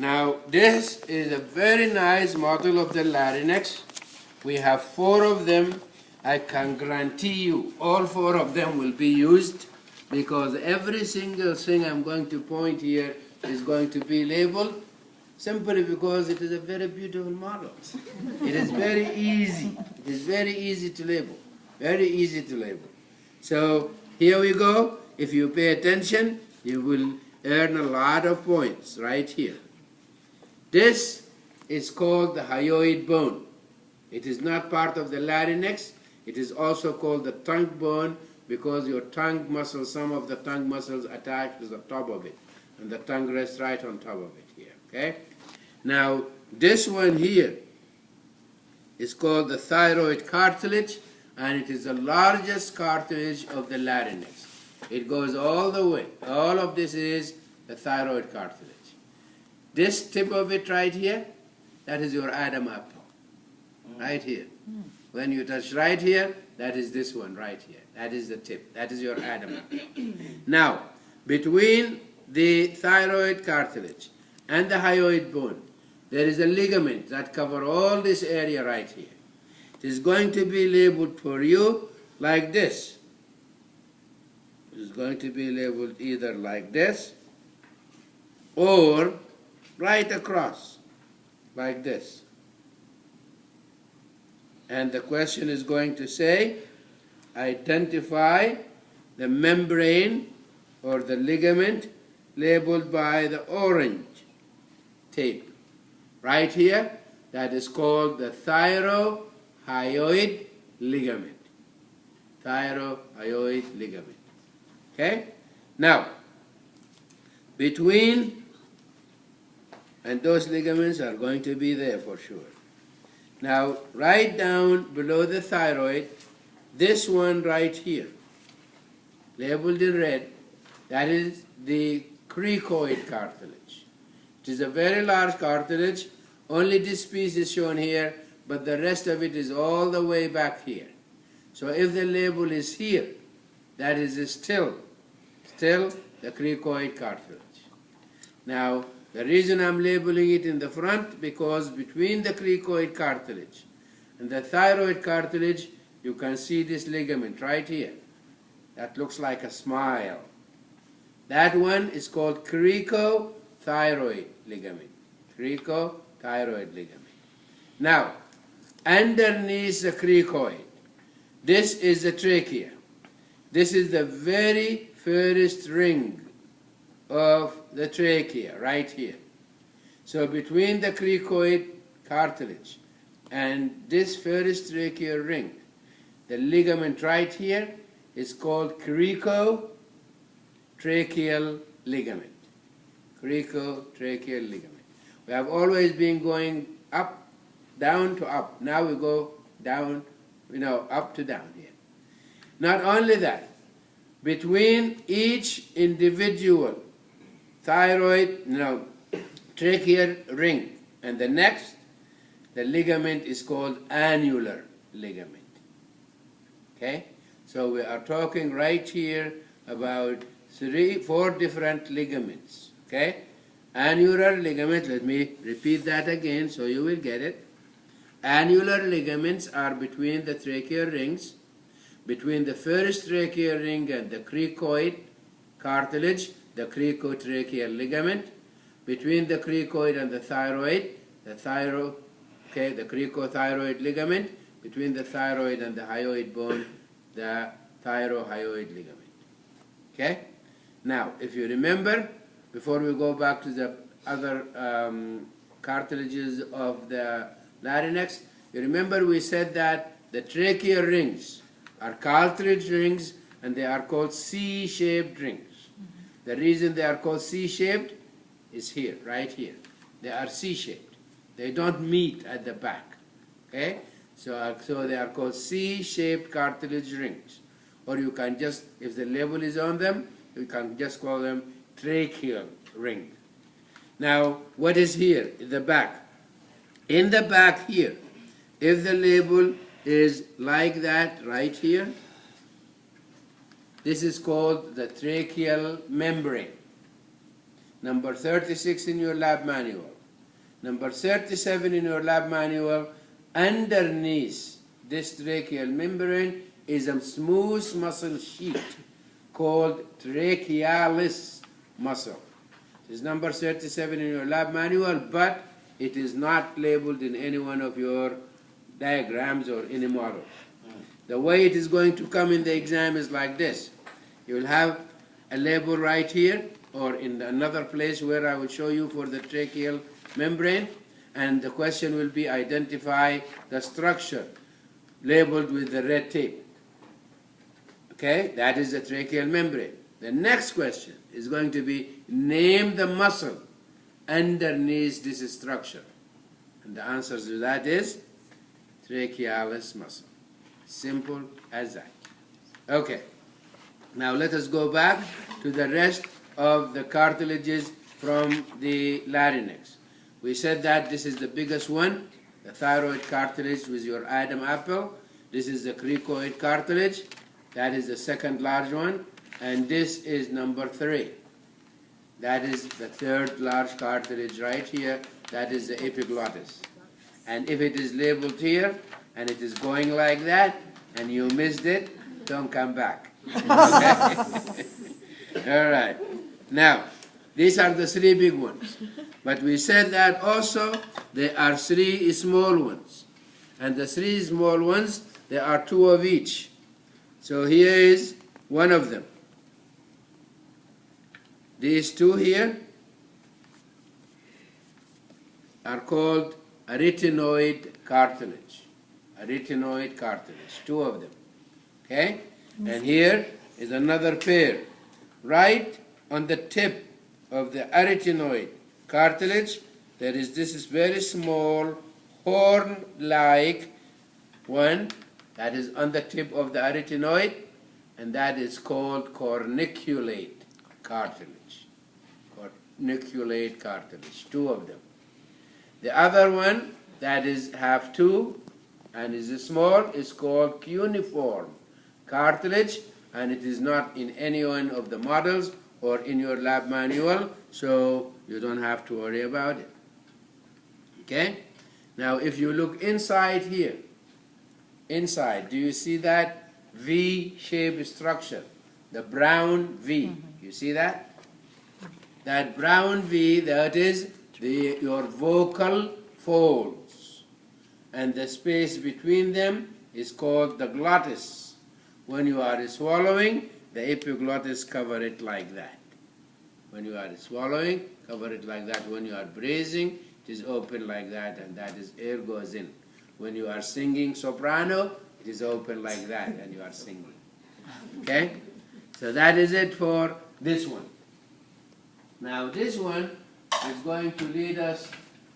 Now, this is a very nice model of the larynx. We have 4 of them. I can guarantee you all 4 of them will be used because every single thing I'm going to point here is going to be labeled simply because it is a very beautiful model. It is very easy. It is very easy to label. Very easy to label. So here we go. If you pay attention, you will earn a lot of points right here. This is called the hyoid bone. It is not part of the larynx. It is also called the tongue bone because your tongue muscle, some of the tongue muscles attach to the top of it, and the tongue rests right on top of it here, okay? Now, this one here is called the thyroid cartilage, and it is the largest cartilage of the larynx. It goes all the way. All of this is the thyroid cartilage. This tip of it right here, that is your Adam apple, right here. When you touch right here, that is this one right here. That is the tip. That is your Adam apple. Now, between the thyroid cartilage and the hyoid bone, there is a ligament that covers all this area right here. It is going to be labeled for you like this. It is going to be labeled either like this or right across like this. And the question is going to say, identify the membrane or the ligament labeled by the orange tape. Right here, that is called the thyrohyoid ligament. Thyrohyoid ligament. Okay? Now, between, and those ligaments are going to be there for sure. Now, right down below the thyroid, this one right here, labeled in red, that is the cricoid cartilage. It is a very large cartilage. Only this piece is shown here, but the rest of it is all the way back here. So if the label is here, that is still the cricoid cartilage. Now, the reason I'm labeling it in the front, because between the cricoid cartilage and the thyroid cartilage, you can see this ligament right here. That looks like a smile. That one is called cricothyroid ligament. Cricothyroid ligament. Now, underneath the cricoid, this is the trachea. This is the very first ring of the trachea right here. So between the cricoid cartilage and this first tracheal ring, the ligament right here is called cricotracheal ligament. Cricotracheal ligament. We have always been going up, down to up. Now we go down, up to down here. Not only that, between each individual thyroid, tracheal ring and the next, the ligament is called annular ligament. Okay? So we are talking right here about 4 different ligaments. Okay? Annular ligament, let me repeat that again so you will get it. Annular ligaments are between the tracheal rings, between the first tracheal ring and the cricoid cartilage, the cricotracheal ligament, between the cricoid and the thyroid, the cricothyroid ligament, between the thyroid and the hyoid bone, the thyrohyoid ligament. Okay? Now, if you remember, before we go back to the other cartilages of the larynx, you remember we said that the tracheal rings are cartilage rings and they are called C-shaped rings. The reason they are called C-shaped is here, right here. They are C-shaped. They don't meet at the back. Okay? So they are called C-shaped cartilage rings. Or you can just, if the label is on them, you can just call them tracheal ring. Now, what is here in the back? In the back here, if the label is like that right here, this is called the tracheal membrane. number 36 in your lab manual, number 37 in your lab manual, underneath this tracheal membrane is a smooth muscle sheet called trachealis muscle. It is number 37 in your lab manual, but it is not labeled in any one of your diagrams or any model. The way it is going to come in the exam is like this. You will have a label right here, or in another place where I will show you for the tracheal membrane, and the question will be identify the structure labeled with the red tape. Okay, that is the tracheal membrane. The next question is going to be name the muscle underneath this structure. And the answer to that is trachealis muscle. Simple as that. Okay, now let us go back to the rest of the cartilages from the larynx. We said that this is the biggest one, the thyroid cartilage with your Adam apple. This is the cricoid cartilage. That is the second large one. And this is number 3. That is the third large cartilage right here. That is the epiglottis. And if it is labeled here, and it is going like that, and you missed it, don't come back. Okay? All right. Now, these are the 3 big ones. But we said that also there are 3 small ones. And the 3 small ones, there are 2 of each. So here is one of them. These 2 here are called arytenoid cartilage. Arytenoid cartilage, 2 of them. Okay? And here is another pair. Right on the tip of the arytenoid cartilage, there is this very small horn-like one that is on the tip of the arytenoid, and that is called corniculate cartilage. Corniculate cartilage, 2 of them. The other one that is have 2 and is small is called cuneiform cartilage, and it is not in any one of the models or in your lab manual, so you don't have to worry about it. Okay? Now if you look inside here, inside, do you see that V-shaped structure? The brown V. You see that? That brown V, that is your vocal folds. And the space between them is called the glottis. When you are swallowing, the epiglottis cover it like that. When you are swallowing, cover it like that. When you are breathing, it is open like that, and that is air goes in. When you are singing soprano, it is open like that, and you are singing. Okay? So that is it for this one. Now this one is going to lead us